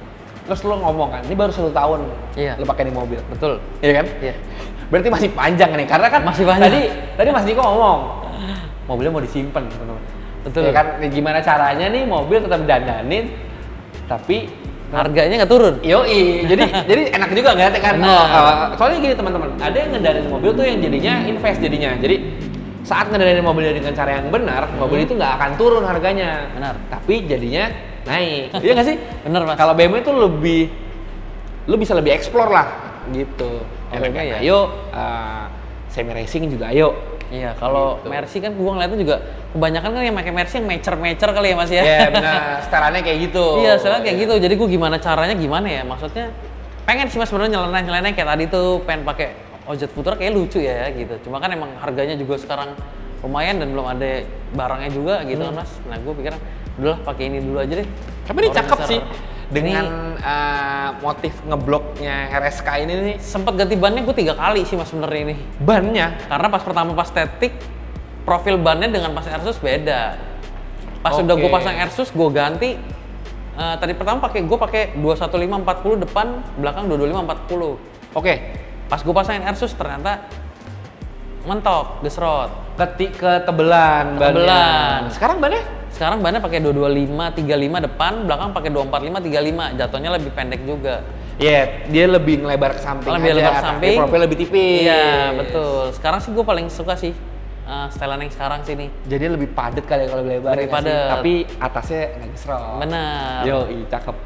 Terus lu ngomong kan, ini baru 1 tahun lu pakai di mobil. Betul. Iya kan? Iya. Berarti masih panjang nih, karena kan masih panjang. Tadi Mas Niko ngomong, mobilnya mau disimpan teman-teman. Betul. Ya kan, gimana caranya nih mobil tetap dandanin, tapi harganya nggak turun. Yoi, jadi enak juga nggak kan? Soalnya gini teman-teman, ada yang ngedandanin mobil tuh yang jadinya invest jadinya. Jadi saat ngedandanin mobil dengan cara yang benar, mobil itu nggak akan turun harganya. Benar. Tapi jadinya naik. Iya nggak sih? Bener mas. Kalau BMW itu lu bisa lebih explore lah, gitu. Ya. Ayo, semi racing juga ayo. Iya, kalau gitu. Mercy kan gua ngeliatnya juga kebanyakan kan yang pakai Mercy yang mecer kali ya mas ya. Iya benar, setelannya kayak gitu. Iya, setelannya kayak gitu. Jadi gua gimana caranya ya? Maksudnya pengen sih mas sebenarnya nyeleneh kayak tadi tuh pengen pakai OZ Futura kayak lucu ya gitu. Cuma kan emang harganya juga sekarang lumayan dan belum ada barangnya juga gitu kan mas. Nah gue pikir udahlah pakai ini dulu aja deh. Tapi ini cakep sih dengan motif ngebloknya RSK ini nih. Sempet ganti bannya gue 3 kali sih mas sebenarnya ini. Bannya? Karena pas pertama pas static profil bannya dengan pas Airsus beda. Pas udah gue pasang Airsus gue ganti. Tadi pertama gue pakai 21540 depan, belakang 22540. Pas gue pasangin Airsus ternyata mentok, gesrot. Ketebelan bannya. Sekarang bannya? Sekarang bannya pakai 22535 depan, belakang pakai 24535. Jatuhnya lebih pendek juga. Iya, dia lebih ngelebar ke samping lebih aja, lebar ke samping. profil lebih tipis. Iya, betul. Sekarang sih gue paling suka sih setelan yang sekarang sih nih. Jadi lebih padat kali kalau lebar. Lebih padat. Tapi atasnya nggak gesrot. Benar. Yo, cakep.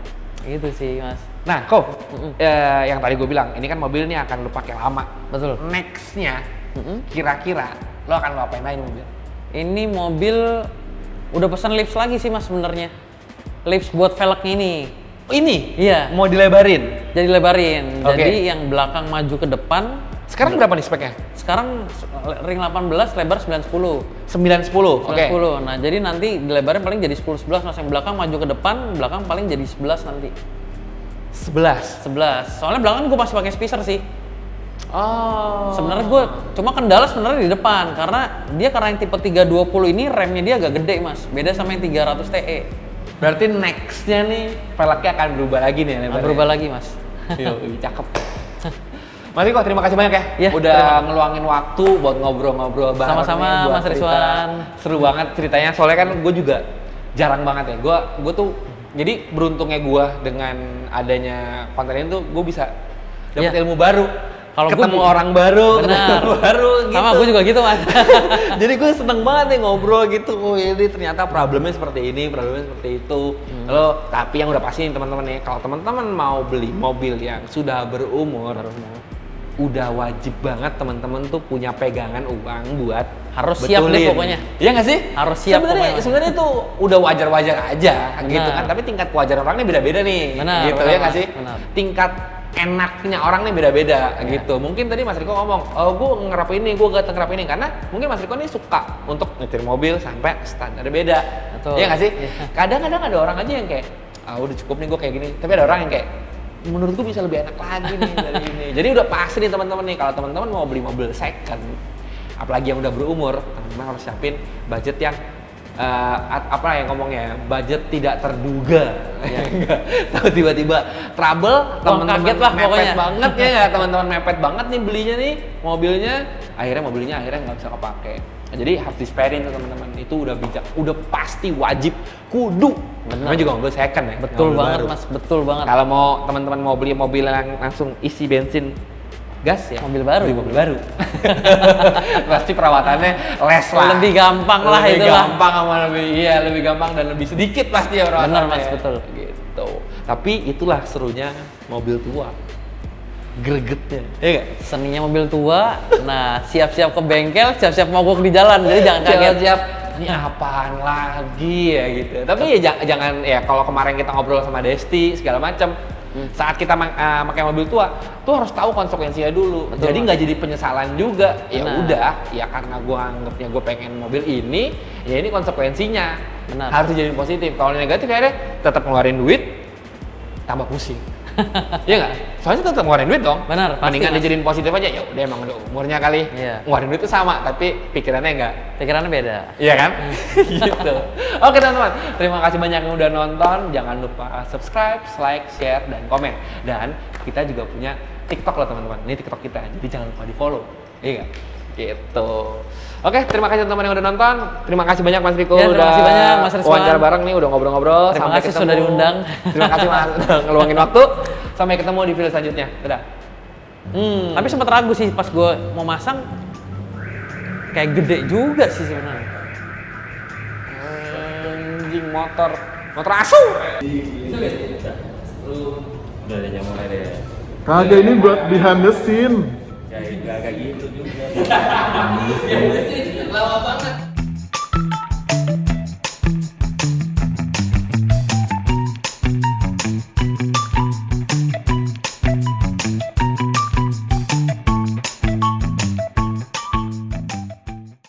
Gitu sih, Mas. Nah, kok yang tadi gue bilang, ini kan mobil ini akan lo pakai lama. Betul. Next-nya, kira-kira lo akan lo apain lagi mobil? Ini mobil udah pesan lips lagi sih mas sebenarnya. Lips buat velgnya ini. Ini? Iya. Mau dilebarin? Jadi lebarin. Oke. Jadi yang belakang maju ke depan. Sekarang berapa nih speknya? Sekarang ring 18 lebar 910. 910, oke. 910. Nah, jadi nanti dilebarin paling jadi 10-11, mas yang belakang maju ke depan, belakang paling jadi 11 nanti. 11? 11. Soalnya belakang gue masih pakai spacer sih. Oh. Sebenarnya gue cuma kendala sebenarnya di depan karena yang tipe 320 ini remnya dia agak gede, mas. Beda sama yang 300 TE. Berarti next-nya nih velgnya akan berubah lagi nih lebarnya. Berubah lagi, mas. Yo, cakep. Mas Riko, terima kasih banyak ya, Ya, udah ngeluangin waktu buat ngobrol-ngobrol bareng. Sama-sama, nih, buat Mas cerita. Rizwan. Seru banget ceritanya, soalnya kan gue juga jarang banget ya. Gue tuh, jadi beruntungnya gue dengan adanya konten ini tuh, gue bisa dapet ilmu baru. Kalau ketemu gua, orang baru, bener. ketemu baru gitu. Sama gue juga gitu, mas. Jadi gue seneng banget nih ngobrol gitu. Oh ini ternyata problemnya seperti ini, problemnya seperti itu. Lalu tapi yang udah pasti nih teman-teman nih, kalau teman-teman mau beli mobil yang sudah berumur, udah wajib banget teman-teman tuh punya pegangan uang buat harus siap deh pokoknya. Iya nggak sih? Harus siap pokoknya. Sebenarnya itu udah wajar-wajar aja gitu kan. Tapi tingkat kewajaran orangnya beda-beda nih. Benar, gitu benar, ya nggak sih? benar. Tingkat enaknya orang nih beda-beda gitu. Mungkin tadi Mas Riko ngomong, oh gue ngerap ini, gue gak ngerap ini karena mungkin Mas Riko ini suka untuk nyetir mobil sampai standar beda. Betul. Iya nggak sih? Iya. Kadang-kadang ada orang aja yang kayak, udah cukup nih gue kayak gini. Tapi ada orang yang kayak, menurut gue bisa lebih enak lagi nih dari ini. Jadi udah pasti nih teman-teman nih, kalau teman-teman mau beli mobil second, apalagi yang udah berumur, teman-teman harus siapin budget yang apa yang ngomongnya, budget tidak terduga. Ya. Tahu tiba-tiba trouble, teman-teman kaget lah mepet pokoknya. banget ya nggak, teman-teman mepet banget nih belinya nih mobilnya, akhirnya nggak bisa kepake. Nah, jadi harus disparein tuh teman-teman, itu udah bijak, udah pasti wajib kudu. Namanya juga mobil second ya. Betul mobil banget baru. mas, betul banget. Kalau mau teman-teman mau beli mobil yang langsung isi bensin gas ya, Mobil baru. beli mobil baru. Pasti perawatannya less lah. Lebih gampang lah lebih itu lah. gampang sama lebih gampang dan lebih sedikit pasti ya perawatannya. Benar mas, betul. Gitu. Tapi itulah serunya mobil tua. Gregetnya, ya nggak? Seninya mobil tua. Nah, siap-siap ke bengkel, siap-siap mogok di jalan. Jadi jangan kaget. Siap, ini apaan lagi ya gitu. Tapi ya jangan ya, kalau kemarin kita ngobrol sama Desti segala macam, saat kita pakai mobil tua, tuh harus tahu konsekuensinya dulu. Betul, jadi nggak jadi penyesalan juga. Ya Benar. udah, ya karena gue anggapnya gue pengen mobil ini, ya ini konsekuensinya. Benar. Harus dijadiin positif. Kalau negatif akhirnya tetap ngeluarin duit, tambah pusing. Iya nggak? Soalnya tetap ngeluarin duit dong. Benar, pasti, Mendingan Mas. dijadiin positif aja. Ya udah emang udah umurnya kali. Iya. Ngeluarin duit itu sama, tapi pikirannya enggak. Pikirannya beda. Iya kan? Gitu. Oke teman-teman, terima kasih banyak yang udah nonton. Jangan lupa subscribe, like, share, dan komen. Dan kita juga punya TikTok loh teman-teman. Ini TikTok kita, jadi jangan lupa di follow. Iya nggak? Gitu. Oke, terima kasih teman-teman yang udah nonton. Terima kasih banyak Mas Riko Ya, terima udah kasih banyak, Mas Rizwan. wawancara bareng nih, udah ngobrol-ngobrol. Terima Sampai kasih ketemu. sudah diundang. Terima kasih Mas udah ngeluangin waktu. Sampai ketemu di video selanjutnya. Dadah. Tapi sempat ragu sih pas gue mau masang, kayak gede juga sih sebenarnya. Anjing motor asu. Udah ada yang mulai deh. Kagak, ini buat behind the scene. Ya, kayak gitu juga. Lama banget.